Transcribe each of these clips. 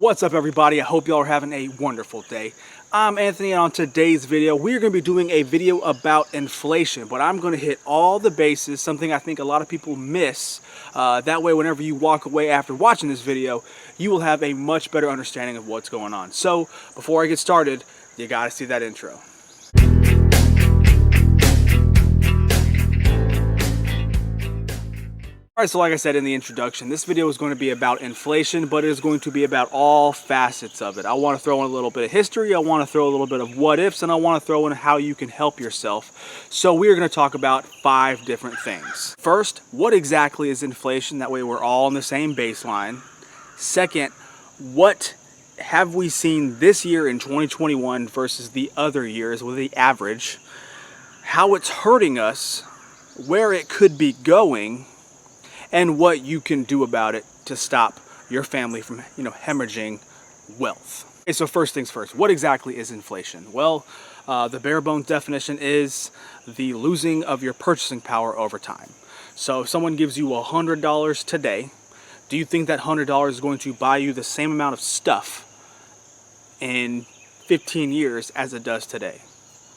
What's up, everybody? I hope y'all are having a wonderful day. I'm Anthony, and on today's video we're going to be doing a video about inflation, but I'm going to hit all the bases, something I think a lot of people miss. That way whenever you walk away after watching this video, you will have a much better understanding of what's going on. So before I get started, you gotta see that intro. Alright, so like I said in the introduction, this video is going to be about inflation, but it is going to be about all facets of it. I want to throw in a little bit of history, I want to throw a little bit of what ifs, and I want to throw in how you can help yourself. So we are going to talk about 5 different things. First, what exactly is inflation? That way we're all on the same baseline. Second, what have we seen this year in 2021 versus the other years with the average? How it's hurting us, where it could be going, and what you can do about it to stop your family from, hemorrhaging wealth. Okay, so first things first, what exactly is inflation? Well, the bare bones definition is the losing of your purchasing power over time. So if someone gives you $100 today, do you think that $100 is going to buy you the same amount of stuff in 15 years as it does today?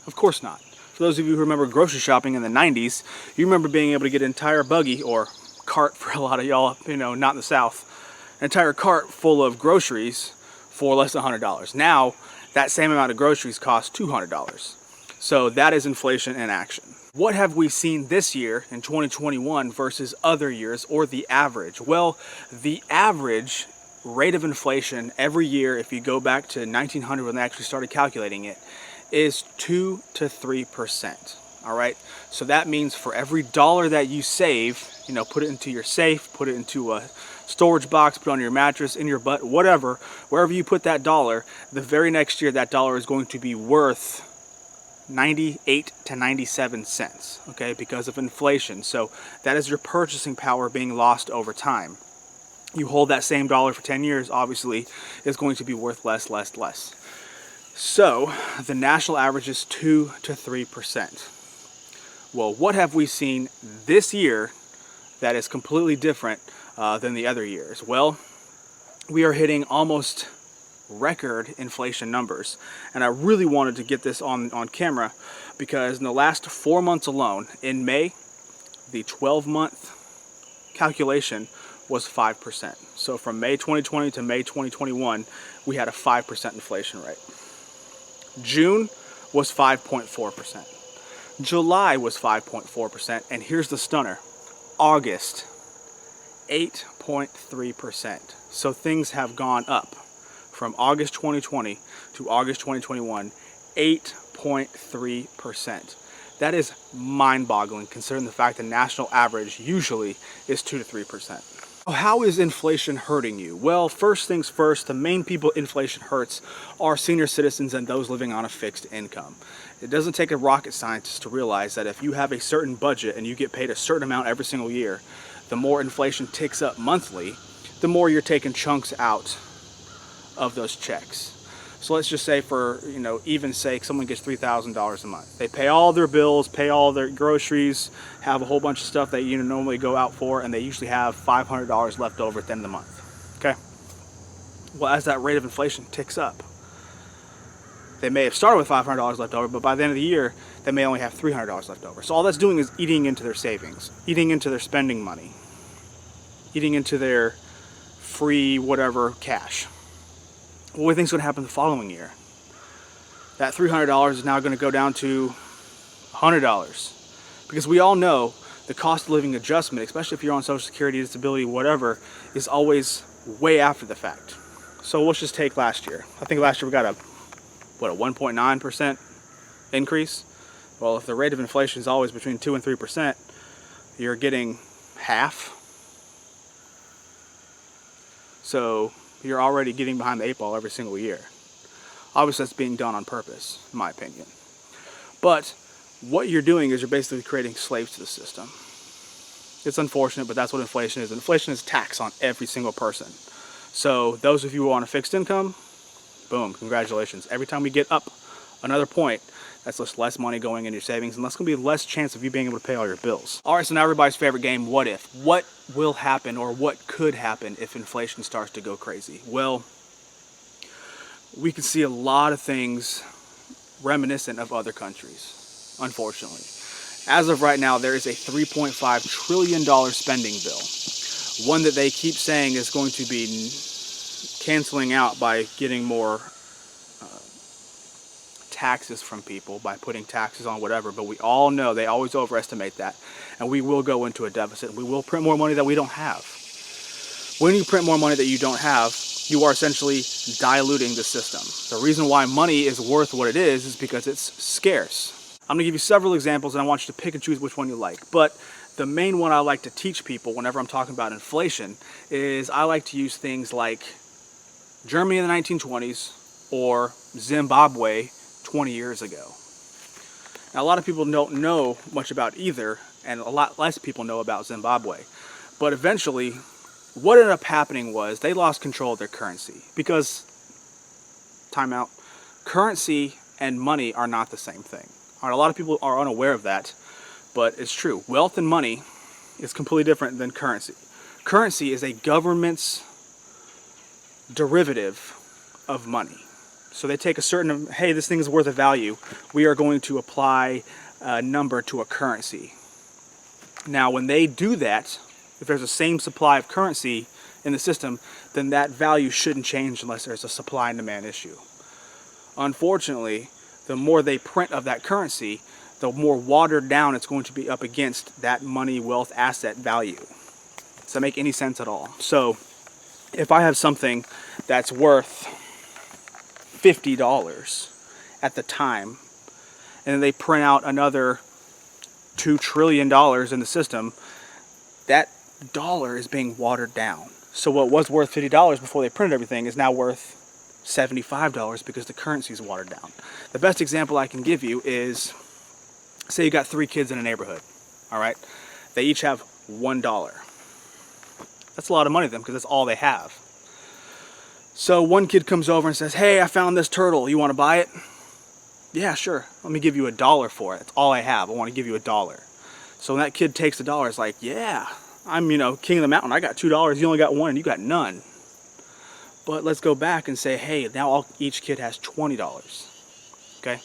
Of course not. For those of you who remember grocery shopping in the 90s, you remember being able to get an entire buggy, or cart for a lot of y'all, not in the South, an entire cart full of groceries for less than $100. Now, that same amount of groceries costs $200. So that is inflation in action. What have we seen this year in 2021 versus other years, or the average? Well, the average rate of inflation every year, if you go back to 1900 when they actually started calculating it, is 2 to 3%. All right, so that means for every dollar that you save, put it into your safe, put it into a storage box, put it on your mattress, in your butt, whatever, wherever you put that dollar, the very next year that dollar is going to be worth 98 to 97 cents, okay, because of inflation. So that is your purchasing power being lost over time. You hold that same dollar for 10 years, obviously, it's going to be worth less. So the national average is 2 to 3%. Well, what have we seen this year that is completely different than the other years? Well, we are hitting almost record inflation numbers. And I really wanted to get this on camera because in the last 4 months alone, in May, the 12-month calculation was 5%. So from May 2020 to May 2021, we had a 5% inflation rate. June was 5.4%. July was 5.4%, and here's the stunner, August, 8.3%. So things have gone up from August 2020 to August 2021, 8.3%. That is mind-boggling considering the fact the national average usually is 2 to 3%. How is inflation hurting you? Well, first things first, the main people inflation hurts are senior citizens and those living on a fixed income. It doesn't take a rocket scientist to realize that if you have a certain budget and you get paid a certain amount every single year, the more inflation ticks up monthly, the more you're taking chunks out of those checks. So let's just say for, even sake, someone gets $3,000 a month. They pay all their bills, pay all their groceries, have a whole bunch of stuff that normally go out for, and they usually have $500 left over at the end of the month. Okay? Well, as that rate of inflation ticks up, they may have started with $500 left over, but by the end of the year, they may only have $300 left over. So all that's doing is eating into their savings, eating into their spending money, eating into their free whatever cash. What do you think is going to happen the following year? That $300 is now going to go down to $100. Because we all know the cost of living adjustment, especially if you're on Social Security, disability, whatever, is always way after the fact. So let's just take last year. I think last year we got a 1.9% increase? Well, if the rate of inflation is always between 2 and 3%, you're getting half. So you're already getting behind the 8 ball every single year. Obviously that's being done on purpose, in my opinion. But what you're doing is you're basically creating slaves to the system. It's unfortunate, but that's what inflation is. Inflation is tax on every single person. So those of you who are on a fixed income, boom, congratulations. Every time we get up another point, that's just less money going in your savings, and that's going to be less chance of you being able to pay all your bills. All right, so now everybody's favorite game, what if? What will happen, or what could happen if inflation starts to go crazy? Well, we can see a lot of things reminiscent of other countries, unfortunately. As of right now, there is a $3.5 trillion spending bill, one that they keep saying is going to be canceling out by getting more taxes from people, by putting taxes on whatever, but we all know they always overestimate that, and we will go into a deficit. We will print more money that we don't have. When you print more money that you don't have, you are essentially diluting the system. The reason why money is worth what it is because it's scarce. I'm going to give you several examples, and I want you to pick and choose which one you like. But the main one I like to teach people whenever I'm talking about inflation is I like to use things like Germany in the 1920s or Zimbabwe 20 years ago. Now, a lot of people don't know much about either, and a lot less people know about Zimbabwe. But eventually, what ended up happening was they lost control of their currency because, time out, currency and money are not the same thing. All right, a lot of people are unaware of that, but it's true. Wealth and money is completely different than currency. Currency is a government's derivative of money. So they take a certain, hey, this thing is worth a value. We are going to apply a number to a currency. Now, when they do that, if there's the same supply of currency in the system, then that value shouldn't change unless there's a supply and demand issue. Unfortunately, the more they print of that currency, the more watered down it's going to be up against that money, wealth, asset value. Does that make any sense at all? So if I have something that's worth $50 at the time, and then they print out another $2 trillion in the system, that dollar is being watered down. So what was worth $50 before they printed everything is now worth $75 because the currency is watered down. The best example I can give you is, say you got 3 kids in a neighborhood, all right? They each have $1. That's a lot of money to them because that's all they have. So one kid comes over and says, hey, I found this turtle. You want to buy it? Yeah, sure. Let me give you $1 for it. That's all I have. I want to give you $1. So when that kid takes the dollar, it's like, yeah, I'm, king of the mountain. I got $2. You only got 1 and you got none. But let's go back and say, hey, now each kid has $20. Okay?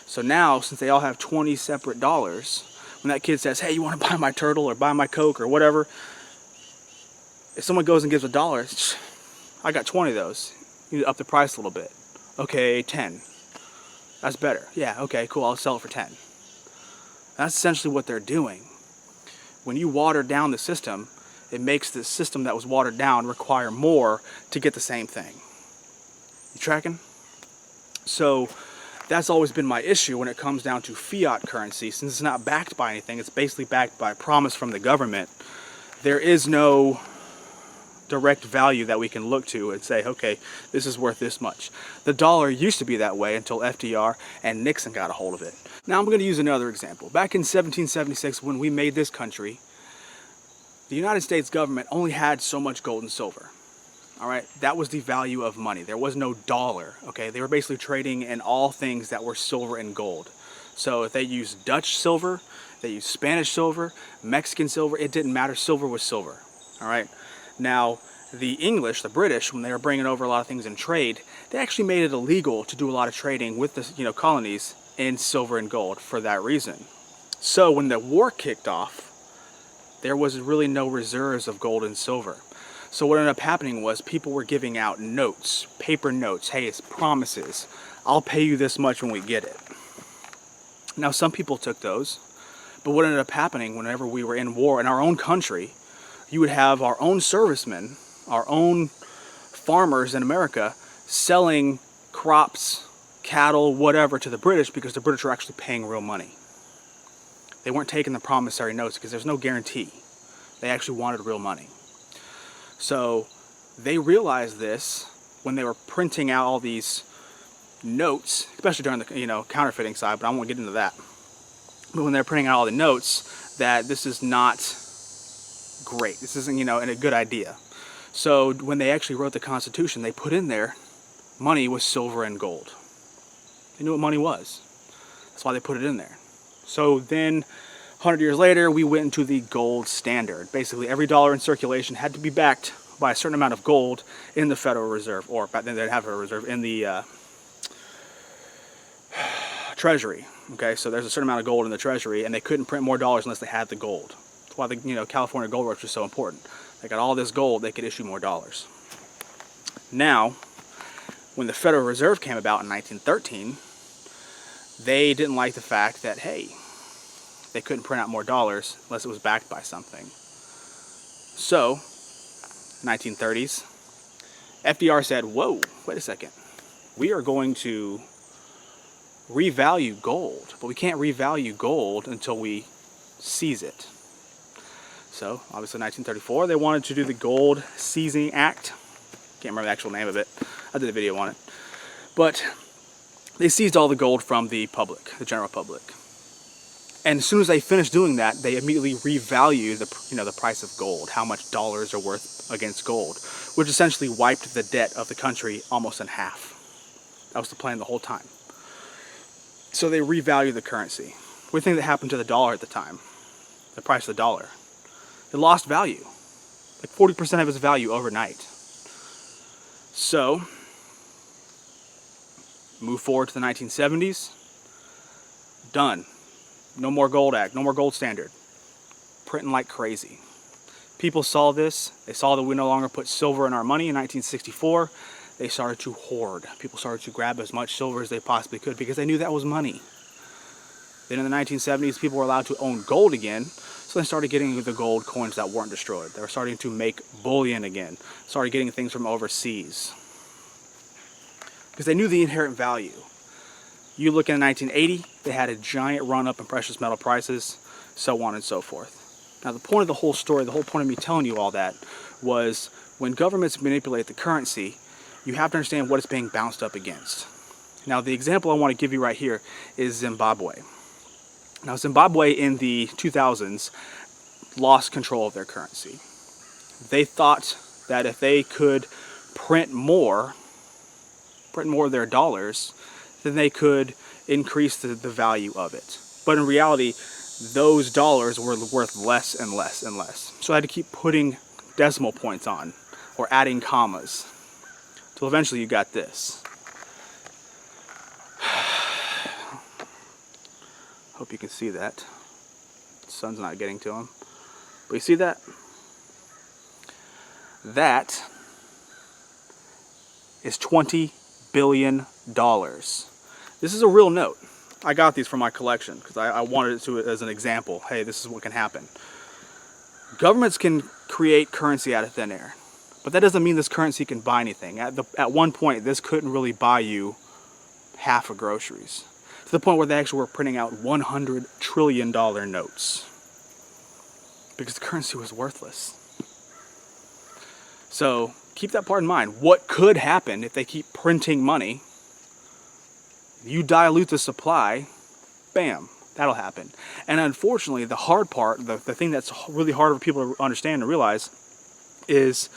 So now, since they all have 20 separate dollars, when that kid says, hey, you want to buy my turtle or buy my Coke or whatever, if someone goes and gives $1, I got 20 of those. You need to up the price a little bit. Okay, 10. That's better. Yeah, okay, cool, I'll sell it for 10. That's essentially what they're doing. When you water down the system, it makes the system that was watered down require more to get the same thing. You tracking? So that's always been my issue when it comes down to fiat currency. Since it's not backed by anything, it's basically backed by a promise from the government. There is no direct value that we can look to and say, okay, this is worth this much. The dollar used to be that way until FDR and Nixon got a hold of it. Now I'm going to use another example. Back in 1776, when we made this country, the United States government only had so much gold and silver. All right, that was the value of money. There was no dollar. Okay, they were basically trading in all things that were silver and gold. So if they used Dutch silver, they used Spanish silver, Mexican silver, it didn't matter. Silver was silver. All right. Now, the English, the British, when they were bringing over a lot of things in trade, they actually made it illegal to do a lot of trading with the colonies in silver and gold for that reason. So when the war kicked off, there was really no reserves of gold and silver. So what ended up happening was people were giving out notes, paper notes. Hey, it's promises. I'll pay you this much when we get it. Now, some people took those, but what ended up happening whenever we were in war in our own country, you would have our own servicemen, our own farmers in America selling crops, cattle, whatever to the British because the British were actually paying real money. They weren't taking the promissory notes because there's no guarantee. They actually wanted real money. So they realized this when they were printing out all these notes, especially during the counterfeiting side, but I won't get into that. But when they're printing out all the notes, that this is not great. This isn't, a good idea. So when they actually wrote the Constitution, they put in there money was silver and gold. They knew what money was. That's why they put it in there. So then 100 years later, we went into the gold standard. Basically, every dollar in circulation had to be backed buy a certain amount of gold in the Federal Reserve, or back then they didn't have a Federal Reserve, in the Treasury. Okay, so there's a certain amount of gold in the Treasury, and they couldn't print more dollars unless they had the gold. That's why the California Gold Rush was so important. They got all this gold, they could issue more dollars. Now, when the Federal Reserve came about in 1913, they didn't like the fact that, hey, they couldn't print out more dollars unless it was backed by something. So, 1930s, FDR said, whoa, wait a second. We are going to revalue gold, but we can't revalue gold until we seize it. So, obviously 1934, they wanted to do the Gold Seizing Act. Can't remember the actual name of it. I did a video on it. But they seized all the gold from the public, the general public. And as soon as they finished doing that, they immediately revalued the price of gold, how much dollars are worth against gold, which essentially wiped the debt of the country almost in half. That was the plan the whole time. So they revalued the currency. What do you think that happened to the dollar at the time? The price of the dollar. It lost value. Like 40% of its value overnight. So, move forward to the 1970s. Done. No more gold act, no more gold standard. Printing like crazy. People saw this. They saw that we no longer put silver in our money in 1964. They started to hoard. People started to grab as much silver as they possibly could because they knew that was money. Then in the 1970s, people were allowed to own gold again, so they started getting the gold coins that weren't destroyed. They were starting to make bullion again, started getting things from overseas. Because they knew the inherent value. You look in 1980, they had a giant run up in precious metal prices, so on and so forth. Now the point of the whole story, the whole point of me telling you all that, was when governments manipulate the currency, you have to understand what it's being bounced up against. Now the example I want to give you right here is Zimbabwe. Now Zimbabwe in the 2000s lost control of their currency. They thought that if they could print more of their dollars, then they could increase the value of it. But in reality, those dollars were worth less and less and less. So I had to keep putting decimal points on, or adding commas, till eventually you got this. Hope you can see that. The sun's not getting to him. But you see that? That is $20 billion. This is a real note. I got these from my collection because I wanted it to as an example. Hey, this is what can happen. Governments can create currency out of thin air, but that doesn't mean this currency can buy anything. At one point, this couldn't really buy you half of groceries, to the point where they actually were printing out $100 trillion notes because the currency was worthless. So keep that part in mind. What could happen if they keep printing money? You dilute the supply, bam, that'll happen. And unfortunately, the hard part, the thing that's really hard for people to understand and realize, is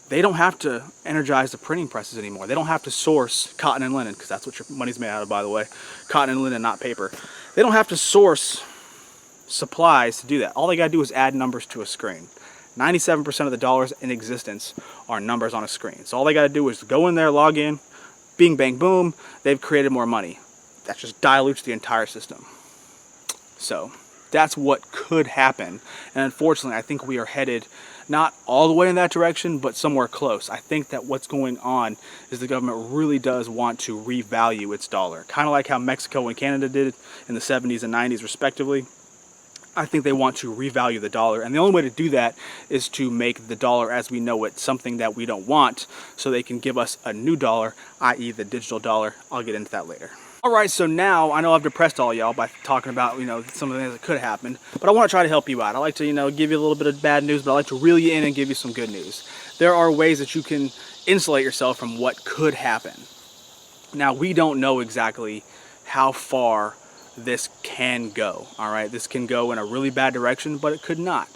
they don't have to energize the printing presses anymore. They don't have to source cotton and linen, because that's what your money's made out of, by the way. Cotton and linen, not paper. They don't have to source supplies to do that. All they gotta do is add numbers to a screen. 97% of the dollars in existence are numbers on a screen. So all they gotta do is go in there, log in, bing, bang, boom, they've created more money. That just dilutes the entire system. So that's what could happen. And unfortunately, I think we are headed not all the way in that direction, but somewhere close. I think that what's going on is the government really does want to revalue its dollar. Kind of like how Mexico and Canada did in the 70s and 90s respectively. I think they want to revalue the dollar, and the only way to do that is to make the dollar as we know it something that we don't want, so they can give us a new dollar, i.e. the digital dollar. I'll get into that later. Alright, so now I know I've depressed all y'all by talking about, some of the things that could happen, but I want to try to help you out. I like to, give you a little bit of bad news, but I like to reel you in and give you some good news. There are ways that you can insulate yourself from what could happen. Now, we don't know exactly how far this can go, alright? This can go in a really bad direction, but it could not.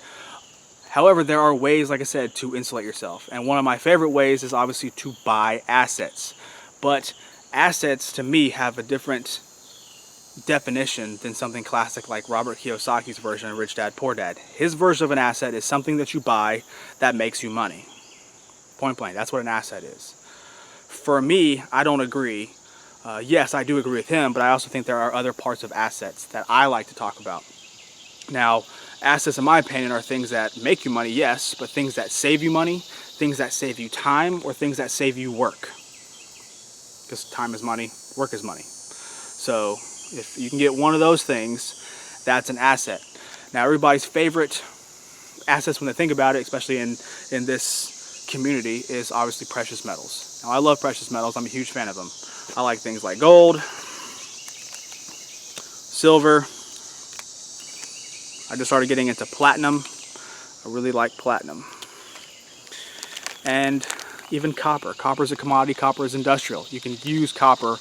However, there are ways, like I said, to insulate yourself. And one of my favorite ways is obviously to buy assets. But assets, to me, have a different definition than something classic like Robert Kiyosaki's version of Rich Dad, Poor Dad. His version of an asset is something that you buy that makes you money. Point blank, that's what an asset is. For me, I don't agree. Yes, I do agree with him, but I also think there are other parts of assets that I like to talk about. Now, assets, in my opinion, are things that make you money, yes, but things that save you money, things that save you time, or things that save you work. Because time is money, work is money. So if you can get one of those things, that's an asset. Now, everybody's favorite assets when they think about it, especially in this community, is obviously precious metals. Now, I love precious metals. I'm a huge fan of them. I like things like gold, silver. I just started getting into platinum. I really like platinum. And even copper. Copper is a commodity. Copper is industrial. You can use copper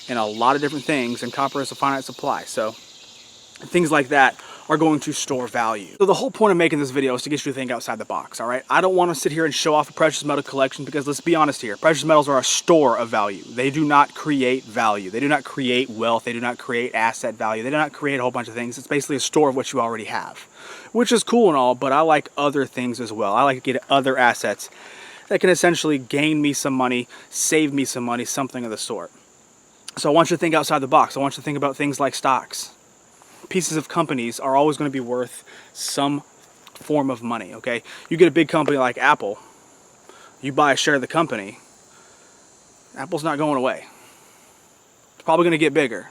in a lot of different things, and copper is a finite supply. So things like that are going to store value. So the whole point of making this video is to get you to think outside the box, all right? I don't want to sit here and show off a precious metal collection because, let's be honest here, precious metals are a store of value. They do not create value. They do not create wealth. They do not create asset value. They do not create a whole bunch of things. It's basically a store of what you already have, which is cool and all, but I like other things as well. I like to get other assets that can essentially gain me some money, save me some money, something of the sort. So I want you to think outside the box. I want you to think about things like stocks. Pieces of companies are always going to be worth some form of money, okay? You get a big company like Apple, you buy a share of the company, Apple's not going away. It's probably going to get bigger,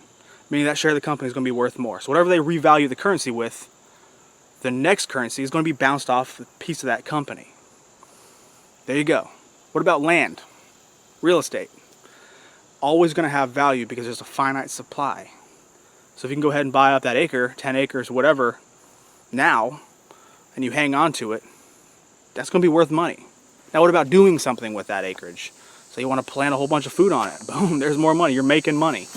meaning that share of the company is going to be worth more. So whatever they revalue the currency with, the next currency is going to be bounced off a piece of that company. There you go. What about land? Real estate. Always going to have value because there's a finite supply. So if you can go ahead and buy up that acre, 10 acres, whatever, now, and you hang on to it, that's going to be worth money. Now what about doing something with that acreage? So you want to plant a whole bunch of food on it. Boom, there's more money. You're making money.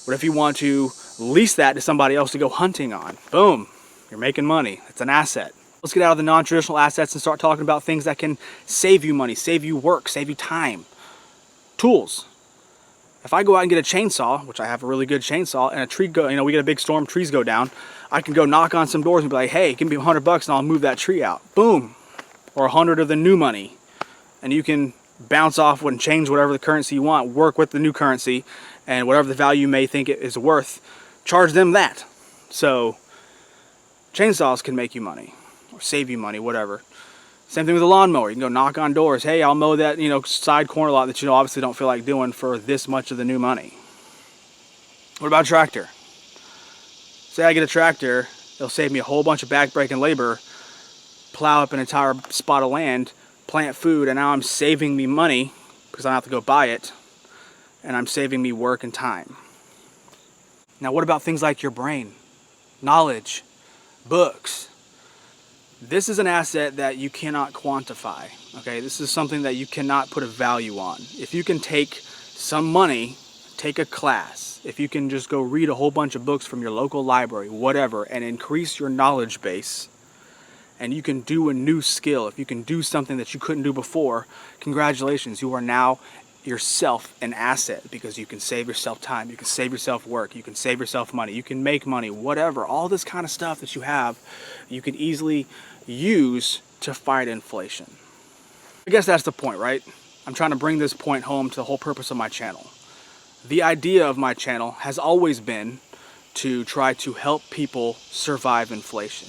What if you want to lease that to somebody else to go hunting on? Boom, you're making money. It's an asset. Let's get out of the non-traditional assets and start talking about things that can save you money, save you work, save you time. Tools. If I go out and get a chainsaw, which I have a really good chainsaw, and a tree we get a big storm, trees go down, I can go knock on some doors and be like, hey, give me $100 and I'll move that tree out. Boom. Or 100 of the new money. And you can bounce off and change whatever the currency you want, work with the new currency, and whatever the value you may think it is worth, charge them that. So chainsaws can make you money, or save you money, whatever. Same thing with a lawnmower. You can go knock on doors. Hey, I'll mow that, side corner lot that obviously don't feel like doing for this much of the new money. What about a tractor? Say I get a tractor, it'll save me a whole bunch of back-breaking labor, plow up an entire spot of land, plant food, and now I'm saving me money because I don't have to go buy it, and I'm saving me work and time. Now what about things like your brain, knowledge, books? This is an asset that you cannot quantify, okay? This is something that you cannot put a value on. If you can take some money, take a class, if you can just go read a whole bunch of books from your local library, whatever, and increase your knowledge base, and you can do a new skill, if you can do something that you couldn't do before, congratulations, you are now yourself an asset because you can save yourself time, you can save yourself work, you can save yourself money, you can make money, whatever. All this kind of stuff that you have, you can easily use to fight inflation. I guess that's the point, right? I'm trying to bring this point home to the whole purpose of my channel. The idea of my channel has always been to try to help people survive inflation.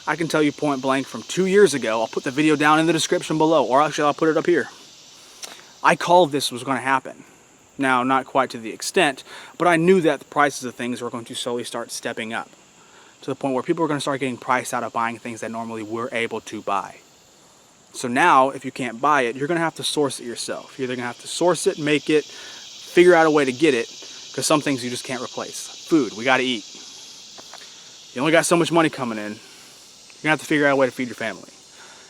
I can tell you point blank from 2 years ago, I'll put the video down in the description below, or actually I'll put it up here. I called this was going to happen. Now, not quite to the extent, but I knew that the prices of things were going to slowly start stepping up to the point where people are going to start getting priced out of buying things that normally we're able to buy. So now, if you can't buy it, you're going to have to source it yourself. You're either going to have to source it, make it, figure out a way to get it, because some things you just can't replace. Food, we got to eat. You only got so much money coming in. You're going to have to figure out a way to feed your family.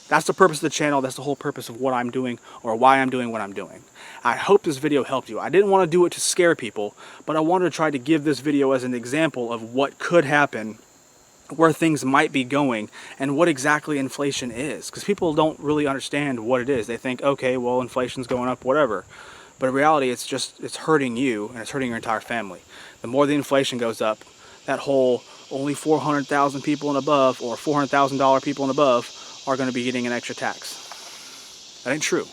That's the purpose of the channel. That's the whole purpose of what I'm doing, or why I'm doing what I'm doing. I hope this video helped you. I didn't want to do it to scare people, but I wanted to try to give this video as an example of what could happen, where things might be going, and what exactly inflation is. Because people don't really understand what it is. They think, okay, well, inflation's going up, whatever. But in reality, it's hurting you, and it's hurting your entire family. The more the inflation goes up, that whole only 400,000 people and above, or $400,000 people and above, are going to be getting an extra tax. That ain't true.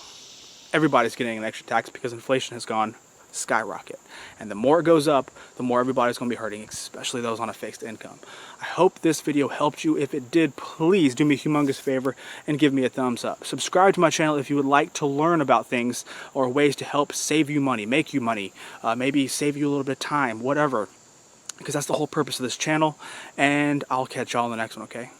Everybody's getting an extra tax because inflation has gone skyrocket. And the more it goes up, the more everybody's going to be hurting, especially those on a fixed income. I hope this video helped you. If it did, please do me a humongous favor and give me a thumbs up. Subscribe to my channel if you would like to learn about things or ways to help save you money, make you money, maybe save you a little bit of time, whatever. Because that's the whole purpose of this channel. And I'll catch y'all in the next one, okay?